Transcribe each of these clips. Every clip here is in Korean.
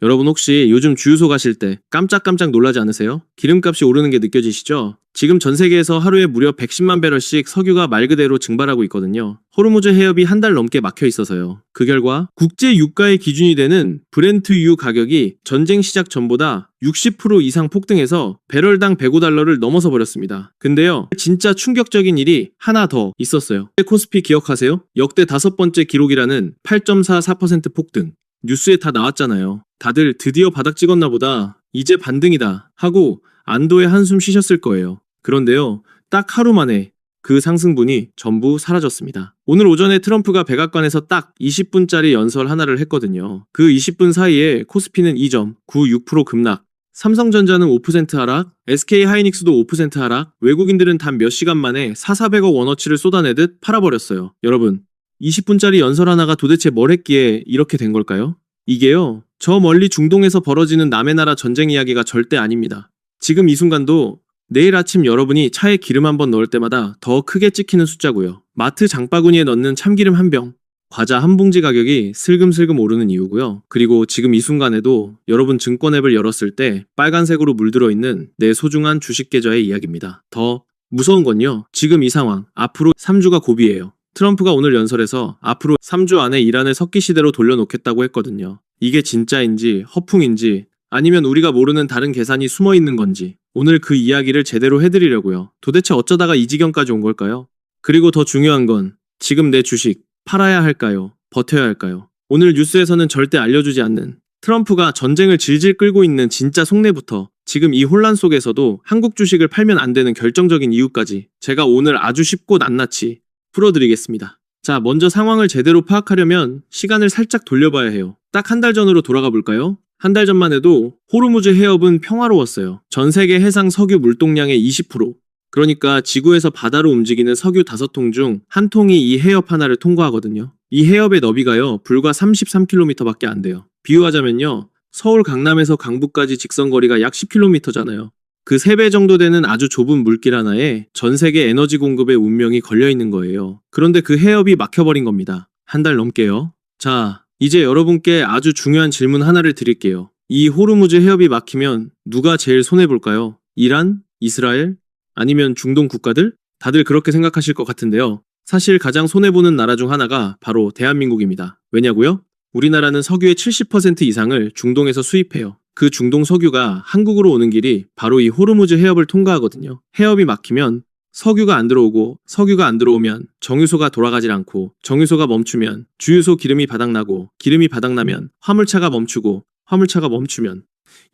여러분 혹시 요즘 주유소 가실 때 깜짝깜짝 놀라지 않으세요? 기름값이 오르는 게 느껴지시죠? 지금 전 세계에서 하루에 무려 110만 배럴씩 석유가 말 그대로 증발하고 있거든요. 호르무즈 해협이 한 달 넘게 막혀 있어서요. 그 결과 국제 유가의 기준이 되는 브렌트유 가격이 전쟁 시작 전보다 60% 이상 폭등해서 배럴당 105달러를 넘어서 버렸습니다. 근데요, 진짜 충격적인 일이 하나 더 있었어요. 코스피 기억하세요? 역대 5번째 기록이라는 8.44% 폭등. 뉴스에 다 나왔잖아요. 다들 드디어 바닥 찍었나 보다, 이제 반등이다 하고 안도의 한숨 쉬셨을 거예요. 그런데요, 딱 하루 만에 그 상승분이 전부 사라졌습니다. 오늘 오전에 트럼프가 백악관에서 딱 20분짜리 연설 하나를 했거든요. 그 20분 사이에 코스피는 2.96% 급락, 삼성전자는 5% 하락, SK하이닉스도 5% 하락, 외국인들은 단 몇 시간 만에 4,400억 원어치를 쏟아내듯 팔아버렸어요. 여러분, 20분짜리 연설 하나가 도대체 뭘 했기에 이렇게 된 걸까요? 이게요, 저 멀리 중동에서 벌어지는 남의 나라 전쟁 이야기가 절대 아닙니다. 지금 이 순간도 내일 아침 여러분이 차에 기름 한번 넣을 때마다 더 크게 찍히는 숫자고요. 마트 장바구니에 넣는 참기름 한 병, 과자 한 봉지 가격이 슬금슬금 오르는 이유고요. 그리고 지금 이 순간에도 여러분 증권 앱을 열었을 때 빨간색으로 물들어 있는 내 소중한 주식 계좌의 이야기입니다. 더 무서운 건요, 지금 이 상황, 앞으로 3주가 고비예요. 트럼프가 오늘 연설에서 앞으로 3주 안에 이란을 석기 시대로 돌려놓겠다고 했거든요. 이게 진짜인지 허풍인지 아니면 우리가 모르는 다른 계산이 숨어 있는 건지 오늘 그 이야기를 제대로 해드리려고요. 도대체 어쩌다가 이 지경까지 온 걸까요? 그리고 더 중요한 건 지금 내 주식 팔아야 할까요? 버텨야 할까요? 오늘 뉴스에서는 절대 알려주지 않는 트럼프가 전쟁을 질질 끌고 있는 진짜 속내부터 지금 이 혼란 속에서도 한국 주식을 팔면 안 되는 결정적인 이유까지 제가 오늘 아주 쉽고 낱낱이 풀어드리겠습니다. 자, 먼저 상황을 제대로 파악하려면 시간을 살짝 돌려봐야 해요. 딱 한 달 전으로 돌아가 볼까요? 한 달 전만 해도 호르무즈 해협은 평화로웠어요. 전 세계 해상 석유 물동량의 20%, 그러니까 지구에서 바다로 움직이는 석유 5통 중 한 통이 이 해협 하나를 통과하거든요. 이 해협의 너비가요, 불과 33km밖에 안 돼요. 비유하자면요, 서울 강남에서 강북까지 직선거리가 약 10km잖아요. 그 3배 정도 되는 아주 좁은 물길 하나에 전 세계 에너지 공급의 운명이 걸려있는 거예요. 그런데 그 해협이 막혀버린 겁니다. 한 달 넘게요. 자, 이제 여러분께 아주 중요한 질문 하나를 드릴게요. 이 호르무즈 해협이 막히면 누가 제일 손해볼까요? 이란? 이스라엘? 아니면 중동 국가들? 다들 그렇게 생각하실 것 같은데요. 사실 가장 손해보는 나라 중 하나가 바로 대한민국입니다. 왜냐고요? 우리나라는 석유의 70% 이상을 중동에서 수입해요. 그 중동 석유가 한국으로 오는 길이 바로 이 호르무즈 해협을 통과하거든요. 해협이 막히면 석유가 안 들어오고, 석유가 안 들어오면 정유소가 돌아가질 않고, 정유소가 멈추면 주유소 기름이 바닥나고, 기름이 바닥나면 화물차가 멈추고, 화물차가 멈추면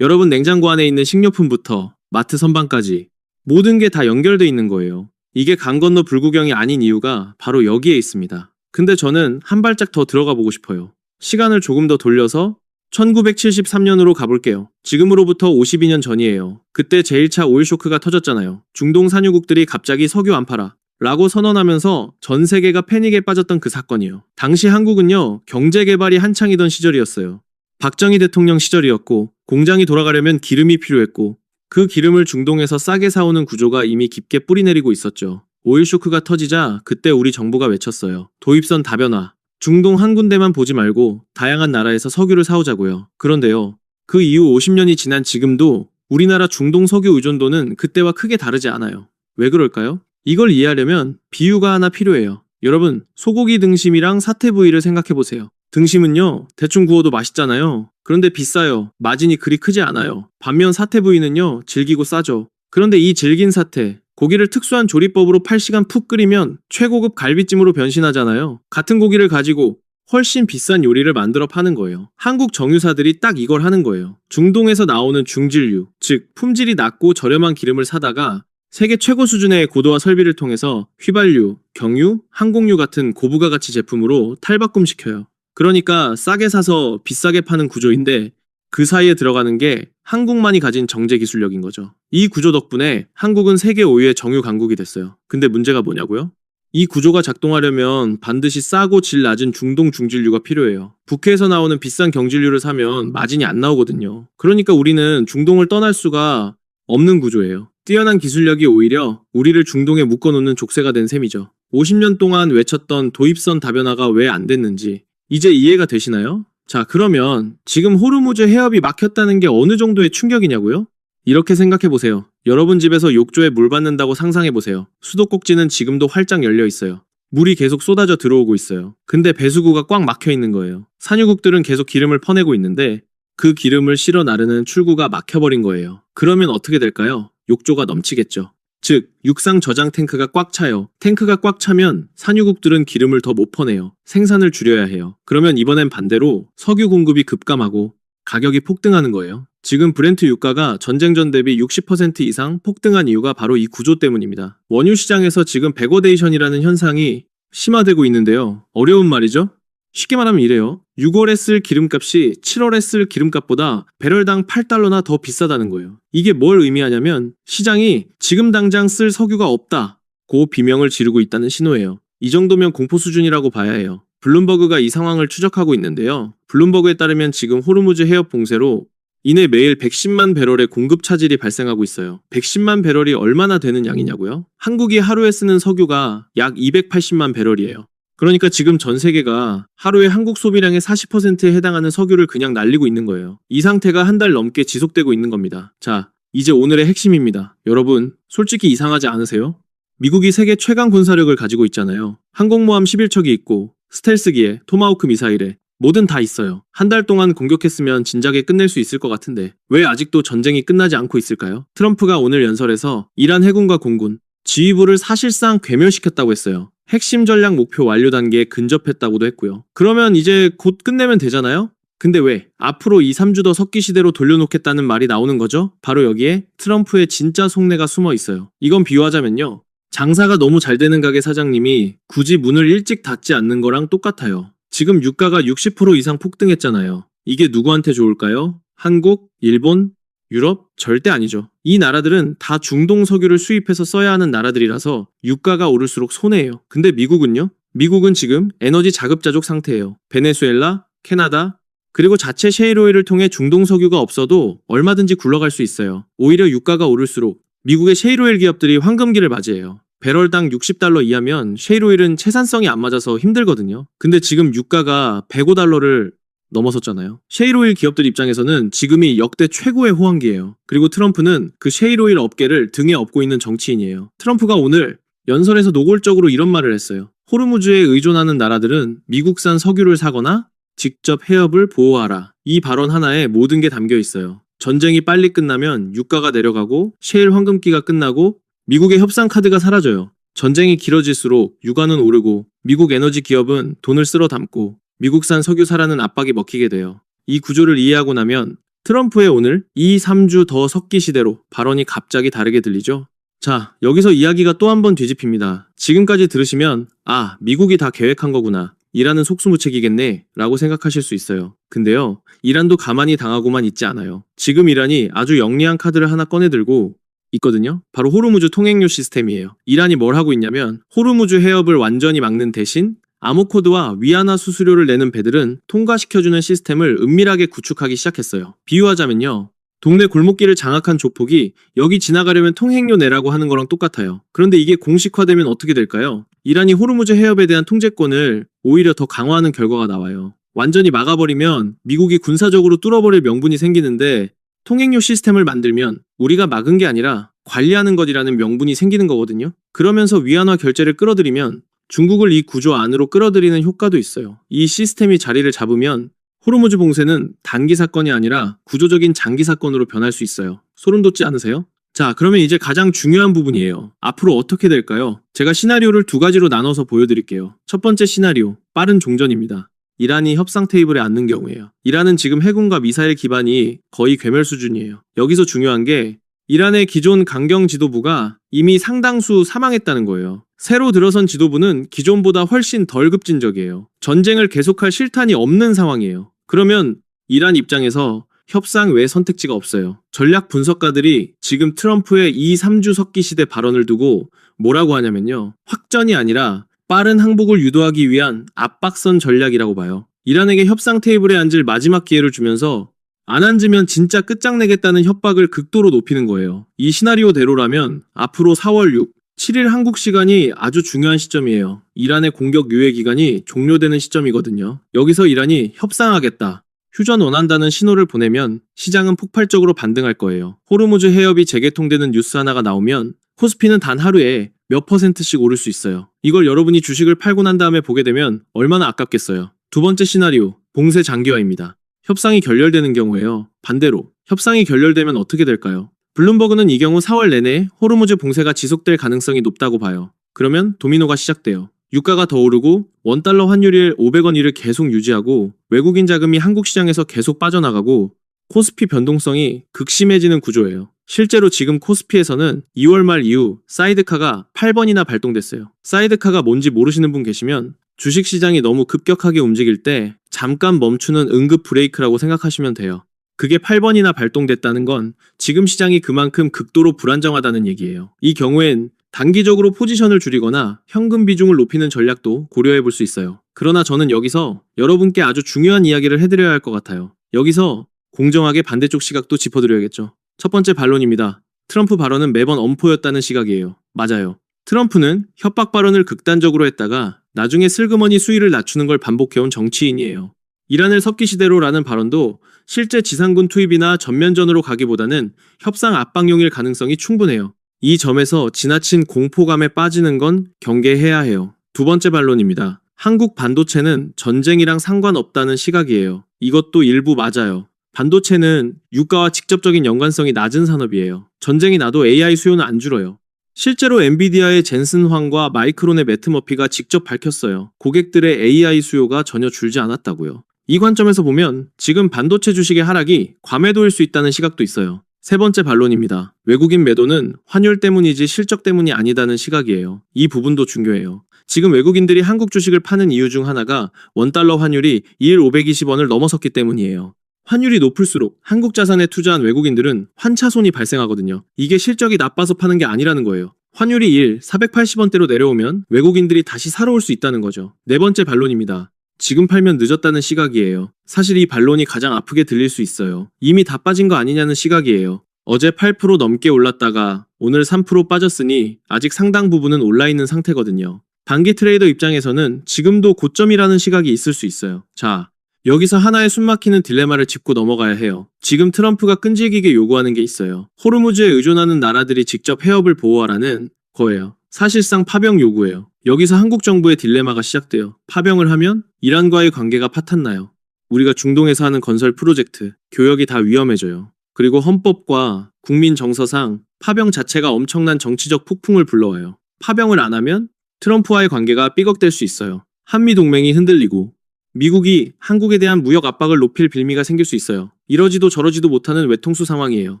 여러분 냉장고 안에 있는 식료품부터 마트 선반까지 모든 게 다 연결돼 있는 거예요. 이게 강 건너 불구경이 아닌 이유가 바로 여기에 있습니다. 근데 저는 한 발짝 더 들어가 보고 싶어요. 시간을 조금 더 돌려서 1973년으로 가볼게요. 지금으로부터 52년 전이에요. 그때 제1차 오일 쇼크가 터졌잖아요. 중동 산유국들이 갑자기 석유 안 팔아 라고 선언하면서 전 세계가 패닉에 빠졌던 그 사건이요. 당시 한국은요, 경제개발이 한창이던 시절이었어요. 박정희 대통령 시절이었고, 공장이 돌아가려면 기름이 필요했고, 그 기름을 중동에서 싸게 사오는 구조가 이미 깊게 뿌리내리고 있었죠. 오일 쇼크가 터지자 그때 우리 정부가 외쳤어요. 도입선 다변화. 중동 한 군데만 보지 말고 다양한 나라에서 석유를 사오자고요. 그런데요, 그 이후 50년이 지난 지금도 우리나라 중동 석유 의존도는 그때와 크게 다르지 않아요. 왜 그럴까요? 이걸 이해하려면 비유가 하나 필요해요. 여러분, 소고기 등심이랑 사태부위를 생각해보세요. 등심은요, 대충 구워도 맛있잖아요. 그런데 비싸요. 마진이 그리 크지 않아요. 반면 사태부위는요, 질기고 싸죠. 그런데 이 질긴 사태, 고기를 특수한 조리법으로 8시간 푹 끓이면 최고급 갈비찜으로 변신하잖아요. 같은 고기를 가지고 훨씬 비싼 요리를 만들어 파는 거예요. 한국 정유사들이 딱 이걸 하는 거예요. 중동에서 나오는 중질유, 즉 품질이 낮고 저렴한 기름을 사다가 세계 최고 수준의 고도화 설비를 통해서 휘발유, 경유, 항공유 같은 고부가가치 제품으로 탈바꿈시켜요. 그러니까 싸게 사서 비싸게 파는 구조인데 그 사이에 들어가는 게 한국만이 가진 정제 기술력인 거죠. 이 구조 덕분에 한국은 세계 5위의 정유 강국이 됐어요. 근데 문제가 뭐냐고요? 이 구조가 작동하려면 반드시 싸고 질 낮은 중동 중질유가 필요해요. 북해에서 나오는 비싼 경질유를 사면 마진이 안 나오거든요. 그러니까 우리는 중동을 떠날 수가 없는 구조예요. 뛰어난 기술력이 오히려 우리를 중동에 묶어놓는 족쇄가 된 셈이죠. 50년 동안 외쳤던 도입선 다변화가 왜 안 됐는지 이제 이해가 되시나요? 자, 그러면 지금 호르무즈 해협이 막혔다는 게 어느 정도의 충격이냐고요? 이렇게 생각해 보세요. 여러분 집에서 욕조에 물 받는다고 상상해 보세요. 수도꼭지는 지금도 활짝 열려 있어요. 물이 계속 쏟아져 들어오고 있어요. 근데 배수구가 꽉 막혀 있는 거예요. 산유국들은 계속 기름을 퍼내고 있는데 그 기름을 실어 나르는 출구가 막혀버린 거예요. 그러면 어떻게 될까요? 욕조가 넘치겠죠. 즉, 육상 저장 탱크가 꽉 차요. 탱크가 꽉 차면 산유국들은 기름을 더 못 퍼내요. 생산을 줄여야 해요. 그러면 이번엔 반대로 석유 공급이 급감하고 가격이 폭등하는 거예요. 지금 브렌트 유가가 전쟁 전 대비 60% 이상 폭등한 이유가 바로 이 구조 때문입니다. 원유 시장에서 지금 백워데이션이라는 현상이 심화되고 있는데요. 어려운 말이죠? 쉽게 말하면 이래요. 6월에 쓸 기름값이 7월에 쓸 기름값보다 배럴당 8달러나 더 비싸다는 거예요. 이게 뭘 의미하냐면 시장이 지금 당장 쓸 석유가 없다고 비명을 지르고 있다는 신호예요. 이 정도면 공포 수준이라고 봐야 해요. 블룸버그가 이 상황을 추적하고 있는데요. 블룸버그에 따르면 지금 호르무즈 해협 봉쇄로 이내 매일 110만 배럴의 공급 차질이 발생하고 있어요. 110만 배럴이 얼마나 되는 양이냐고요? 한국이 하루에 쓰는 석유가 약 280만 배럴이에요. 그러니까 지금 전 세계가 하루에 한국 소비량의 40%에 해당하는 석유를 그냥 날리고 있는 거예요. 이 상태가 한 달 넘게 지속되고 있는 겁니다. 자, 이제 오늘의 핵심입니다. 여러분, 솔직히 이상하지 않으세요? 미국이 세계 최강 군사력을 가지고 있잖아요. 항공모함 11척이 있고 스텔스기에 토마호크 미사일에 뭐든 다 있어요. 한 달 동안 공격했으면 진작에 끝낼 수 있을 것 같은데 왜 아직도 전쟁이 끝나지 않고 있을까요? 트럼프가 오늘 연설에서 이란 해군과 공군, 지휘부를 사실상 괴멸시켰다고 했어요. 핵심 전략 목표 완료 단계에 근접했다고도 했고요. 그러면 이제 곧 끝내면 되잖아요? 근데 왜 앞으로 2, 3주 더 석기 시대로 돌려놓겠다는 말이 나오는 거죠? 바로 여기에 트럼프의 진짜 속내가 숨어 있어요. 이건 비유하자면요. 장사가 너무 잘 되는 가게 사장님이 굳이 문을 일찍 닫지 않는 거랑 똑같아요. 지금 유가가 60% 이상 폭등했잖아요. 이게 누구한테 좋을까요? 한국, 일본, 유럽? 절대 아니죠. 이 나라들은 다 중동 석유를 수입해서 써야 하는 나라들이라서 유가가 오를수록 손해예요. 근데 미국은요? 미국은 지금 에너지 자급자족 상태예요. 베네수엘라, 캐나다, 그리고 자체 셰일오일을 통해 중동 석유가 없어도 얼마든지 굴러갈 수 있어요. 오히려 유가가 오를수록 미국의 셰일오일 기업들이 황금기를 맞이해요. 배럴당 60달러 이하면 셰일오일은 채산성이 안 맞아서 힘들거든요. 근데 지금 유가가 105달러를 넘어섰잖아요. 셰일오일 기업들 입장에서는 지금이 역대 최고의 호황기예요. 그리고 트럼프는 그 셰일오일 업계를 등에 업고 있는 정치인이에요. 트럼프가 오늘 연설에서 노골적으로 이런 말을 했어요. 호르무즈에 의존하는 나라들은 미국산 석유를 사거나 직접 해협을 보호하라. 이 발언 하나에 모든 게 담겨 있어요. 전쟁이 빨리 끝나면 유가가 내려가고 셰일 황금기가 끝나고 미국의 협상 카드가 사라져요. 전쟁이 길어질수록 유가는 오르고 미국 에너지 기업은 돈을 쓸어 담고 미국산 석유 사라는 압박이 먹히게 돼요. 이 구조를 이해하고 나면 트럼프의 오늘 2, 3주 더 석기 시대로 발언이 갑자기 다르게 들리죠? 자, 여기서 이야기가 또 한 번 뒤집힙니다. 지금까지 들으시면 아, 미국이 다 계획한 거구나. 이란은 속수무책이겠네 라고 생각하실 수 있어요. 근데요, 이란도 가만히 당하고만 있지 않아요. 지금 이란이 아주 영리한 카드를 하나 꺼내들고 있거든요. 바로 호르무즈 통행료 시스템이에요. 이란이 뭘 하고 있냐면 호르무즈 해협을 완전히 막는 대신 아모코드와 위안화 수수료를 내는 배들은 통과시켜주는 시스템을 은밀하게 구축하기 시작했어요. 비유하자면요. 동네 골목길을 장악한 조폭이 여기 지나가려면 통행료 내라고 하는 거랑 똑같아요. 그런데 이게 공식화되면 어떻게 될까요? 이란이 호르무즈 해협에 대한 통제권을 오히려 더 강화하는 결과가 나와요. 완전히 막아버리면 미국이 군사적으로 뚫어버릴 명분이 생기는데 통행료 시스템을 만들면 우리가 막은 게 아니라 관리하는 것이라는 명분이 생기는 거거든요. 그러면서 위안화 결제를 끌어들이면 중국을 이 구조 안으로 끌어들이는 효과도 있어요. 이 시스템이 자리를 잡으면 호르무즈 봉쇄는 단기 사건이 아니라 구조적인 장기 사건으로 변할 수 있어요. 소름 돋지 않으세요? 자, 그러면 이제 가장 중요한 부분이에요. 앞으로 어떻게 될까요? 제가 시나리오를 두 가지로 나눠서 보여드릴게요. 첫 번째 시나리오, 빠른 종전입니다. 이란이 협상 테이블에 앉는 경우에요. 이란은 지금 해군과 미사일 기반이 거의 괴멸 수준이에요. 여기서 중요한 게 이란의 기존 강경 지도부가 이미 상당수 사망했다는 거예요. 새로 들어선 지도부는 기존보다 훨씬 덜 급진적이에요. 전쟁을 계속할 실탄이 없는 상황이에요. 그러면 이란 입장에서 협상 외 선택지가 없어요. 전략 분석가들이 지금 트럼프의 2, 3주 석기 시대 발언을 두고 뭐라고 하냐면요. 확전이 아니라 빠른 항복을 유도하기 위한 압박선 전략이라고 봐요. 이란에게 협상 테이블에 앉을 마지막 기회를 주면서 안 앉으면 진짜 끝장내겠다는 협박을 극도로 높이는 거예요. 이 시나리오대로라면 앞으로 4월 6, 7일 한국 시간이 아주 중요한 시점이에요. 이란의 공격 유예 기간이 종료되는 시점이거든요. 여기서 이란이 협상하겠다, 휴전 원한다는 신호를 보내면 시장은 폭발적으로 반등할 거예요. 호르무즈 해협이 재개통되는 뉴스 하나가 나오면 코스피는 단 하루에 몇 %씩 오를 수 있어요. 이걸 여러분이 주식을 팔고 난 다음에 보게 되면 얼마나 아깝겠어요. 두 번째 시나리오, 봉쇄 장기화입니다. 협상이 결렬되는 경우에요. 반대로 협상이 결렬되면 어떻게 될까요? 블룸버그는 이 경우 4월 내내 호르무즈 봉쇄가 지속될 가능성이 높다고 봐요. 그러면 도미노가 시작돼요. 유가가 더 오르고 원달러 환율이 500원 을 계속 유지하고 외국인 자금이 한국 시장에서 계속 빠져나가고 코스피 변동성이 극심해지는 구조예요. 실제로 지금 코스피에서는 2월 말 이후 사이드카가 8번이나 발동됐어요. 사이드카가 뭔지 모르시는 분 계시면 주식시장이 너무 급격하게 움직일 때 잠깐 멈추는 응급 브레이크라고 생각하시면 돼요. 그게 8번이나 발동됐다는 건 지금 시장이 그만큼 극도로 불안정하다는 얘기예요. 이 경우엔 단기적으로 포지션을 줄이거나 현금 비중을 높이는 전략도 고려해 볼 수 있어요. 그러나 저는 여기서 여러분께 아주 중요한 이야기를 해드려야 할 것 같아요. 여기서 공정하게 반대쪽 시각도 짚어드려야겠죠. 첫 번째 반론입니다. 트럼프 발언은 매번 엄포였다는 시각이에요. 맞아요. 트럼프는 협박 발언을 극단적으로 했다가 나중에 슬그머니 수위를 낮추는 걸 반복해온 정치인이에요. 이란을 석기 시대로라는 발언도 실제 지상군 투입이나 전면전으로 가기보다는 협상 압박용일 가능성이 충분해요. 이 점에서 지나친 공포감에 빠지는 건 경계해야 해요. 두 번째 반론입니다. 한국 반도체는 전쟁이랑 상관없다는 시각이에요. 이것도 일부 맞아요. 반도체는 유가와 직접적인 연관성이 낮은 산업이에요. 전쟁이 나도 AI 수요는 안 줄어요. 실제로 엔비디아의 젠슨 황과 마이크론의 매트 머피가 직접 밝혔어요. 고객들의 AI 수요가 전혀 줄지 않았다고요. 이 관점에서 보면 지금 반도체 주식의 하락이 과매도일 수 있다는 시각도 있어요. 세 번째 반론입니다. 외국인 매도는 환율 때문이지 실적 때문이 아니다는 시각이에요. 이 부분도 중요해요. 지금 외국인들이 한국 주식을 파는 이유 중 하나가 원달러 환율이 2일 520원을 넘어섰기 때문이에요. 환율이 높을수록 한국 자산에 투자한 외국인들은 환차손이 발생하거든요. 이게 실적이 나빠서 파는 게 아니라는 거예요. 환율이 1일 480원대로 내려오면 외국인들이 다시 사러 올 수 있다는 거죠. 네 번째 반론입니다. 지금 팔면 늦었다는 시각이에요. 사실 이 반론이 가장 아프게 들릴 수 있어요. 이미 다 빠진 거 아니냐는 시각이에요. 어제 8% 넘게 올랐다가 오늘 3% 빠졌으니 아직 상당 부분은 올라있는 상태거든요. 단기 트레이더 입장에서는 지금도 고점이라는 시각이 있을 수 있어요. 자, 여기서 하나의 숨막히는 딜레마를 짚고 넘어가야 해요. 지금 트럼프가 끈질기게 요구하는 게 있어요. 호르무즈에 의존하는 나라들이 직접 해협을 보호하라는 거예요. 사실상 파병 요구예요. 여기서 한국 정부의 딜레마가 시작돼요. 파병을 하면 이란과의 관계가 파탄나요. 우리가 중동에서 하는 건설 프로젝트, 교역이 다 위험해져요. 그리고 헌법과 국민 정서상 파병 자체가 엄청난 정치적 폭풍을 불러와요. 파병을 안 하면 트럼프와의 관계가 삐걱될 수 있어요. 한미 동맹이 흔들리고 미국이 한국에 대한 무역 압박을 높일 빌미가 생길 수 있어요. 이러지도 저러지도 못하는 외통수 상황이에요.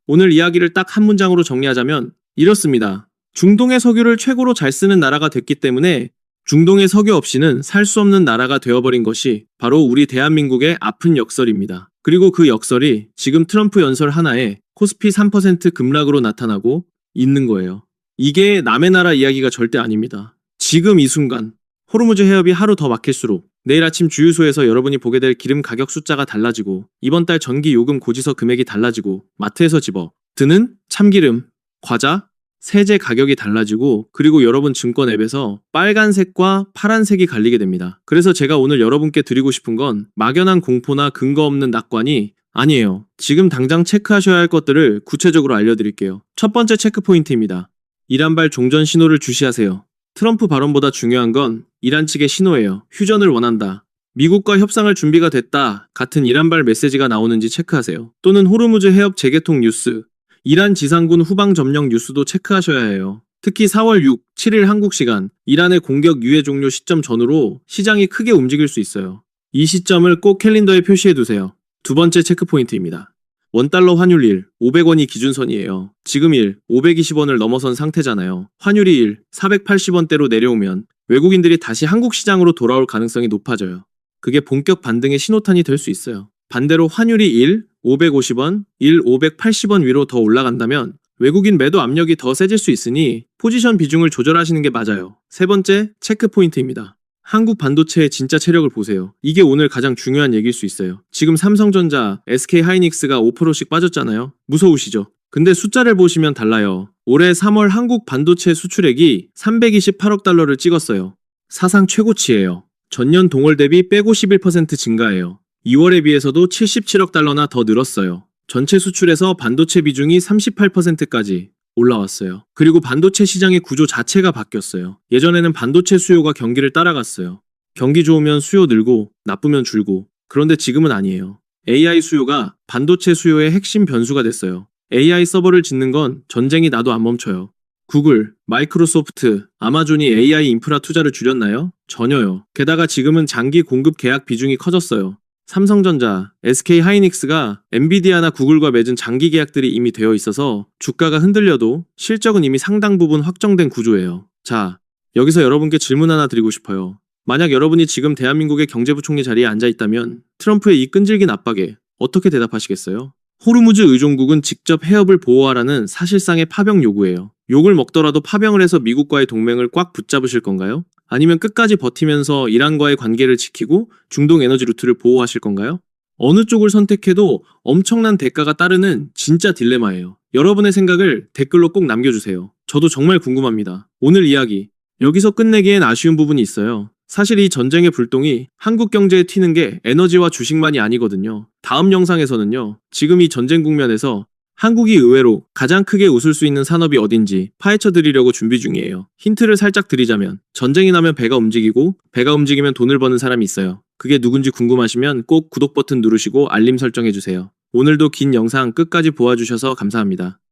오늘 이야기를 딱 한 문장으로 정리하자면 이렇습니다. 중동의 석유를 최고로 잘 쓰는 나라가 됐기 때문에 중동의 석유 없이는 살 수 없는 나라가 되어버린 것이 바로 우리 대한민국의 아픈 역설입니다. 그리고 그 역설이 지금 트럼프 연설 하나에 코스피 3% 급락으로 나타나고 있는 거예요. 이게 남의 나라 이야기가 절대 아닙니다. 지금 이 순간 호르무즈 해협이 하루 더 막힐수록 내일 아침 주유소에서 여러분이 보게 될 기름 가격 숫자가 달라지고 이번 달 전기 요금 고지서 금액이 달라지고 마트에서 집어 드는 참기름, 과자, 세제 가격이 달라지고 그리고 여러분 증권 앱에서 빨간색과 파란색이 갈리게 됩니다. 그래서 제가 오늘 여러분께 드리고 싶은 건 막연한 공포나 근거 없는 낙관이 아니에요. 지금 당장 체크하셔야 할 것들을 구체적으로 알려드릴게요. 첫 번째 체크 포인트입니다. 이란발 종전 신호를 주시하세요. 트럼프 발언보다 중요한 건 이란 측의 신호예요. 휴전을 원한다. 미국과 협상할 준비가 됐다. 같은 이란발 메시지가 나오는지 체크하세요. 또는 호르무즈 해협 재개통 뉴스, 이란 지상군 후방 점령 뉴스도 체크하셔야 해요. 특히 4월 6, 7일 한국 시간, 이란의 공격 유예 종료 시점 전후로 시장이 크게 움직일 수 있어요. 이 시점을 꼭 캘린더에 표시해 두세요. 두 번째 체크 포인트입니다. 원달러 환율 1, 500원이 기준선이에요. 지금 1, 520원을 넘어선 상태잖아요. 환율이 1, 480원대로 내려오면 외국인들이 다시 한국 시장으로 돌아올 가능성이 높아져요. 그게 본격 반등의 신호탄이 될 수 있어요. 반대로 환율이 1, 550원, 1, 580원 위로 더 올라간다면 외국인 매도 압력이 더 세질 수 있으니 포지션 비중을 조절하시는 게 맞아요. 세 번째 체크 포인트입니다. 한국 반도체의 진짜 체력을 보세요. 이게 오늘 가장 중요한 얘기일 수 있어요. 지금 삼성전자, SK 하이닉스가 5%씩 빠졌잖아요. 무서우시죠? 근데 숫자를 보시면 달라요. 올해 3월 한국 반도체 수출액이 328억 달러를 찍었어요. 사상 최고치예요. 전년 동월 대비 151% 증가해요. 2월에 비해서도 77억 달러나 더 늘었어요. 전체 수출에서 반도체 비중이 38%까지 올라왔어요. 그리고 반도체 시장의 구조 자체가 바뀌었어요. 예전에는 반도체 수요가 경기를 따라갔어요. 경기 좋으면 수요 늘고 나쁘면 줄고. 그런데 지금은 아니에요. AI 수요가 반도체 수요의 핵심 변수가 됐어요. AI 서버를 짓는 건 전쟁이 나도 안 멈춰요. 구글, 마이크로소프트, 아마존이 AI 인프라 투자를 줄였나요? 전혀요. 게다가 지금은 장기 공급 계약 비중이 커졌어요. 삼성전자, SK하이닉스가 엔비디아나 구글과 맺은 장기 계약들이 이미 되어 있어서 주가가 흔들려도 실적은 이미 상당 부분 확정된 구조예요. 자, 여기서 여러분께 질문 하나 드리고 싶어요. 만약 여러분이 지금 대한민국의 경제부총리 자리에 앉아 있다면 트럼프의 이 끈질긴 압박에 어떻게 대답하시겠어요? 호르무즈 의존국은 직접 해협을 보호하라는 사실상의 파병 요구예요. 욕을 먹더라도 파병을 해서 미국과의 동맹을 꽉 붙잡으실 건가요? 아니면 끝까지 버티면서 이란과의 관계를 지키고 중동 에너지 루트를 보호하실 건가요? 어느 쪽을 선택해도 엄청난 대가가 따르는 진짜 딜레마예요. 여러분의 생각을 댓글로 꼭 남겨주세요. 저도 정말 궁금합니다. 오늘 이야기 여기서 끝내기엔 아쉬운 부분이 있어요. 사실 이 전쟁의 불똥이 한국 경제에 튀는 게 에너지와 주식만이 아니거든요. 다음 영상에서는요, 지금 이 전쟁 국면에서 한국이 의외로 가장 크게 웃을 수 있는 산업이 어딘지 파헤쳐 드리려고 준비 중이에요. 힌트를 살짝 드리자면 전쟁이 나면 배가 움직이고 배가 움직이면 돈을 버는 사람이 있어요. 그게 누군지 궁금하시면 꼭 구독 버튼 누르시고 알림 설정해주세요. 오늘도 긴 영상 끝까지 보아주셔서 감사합니다.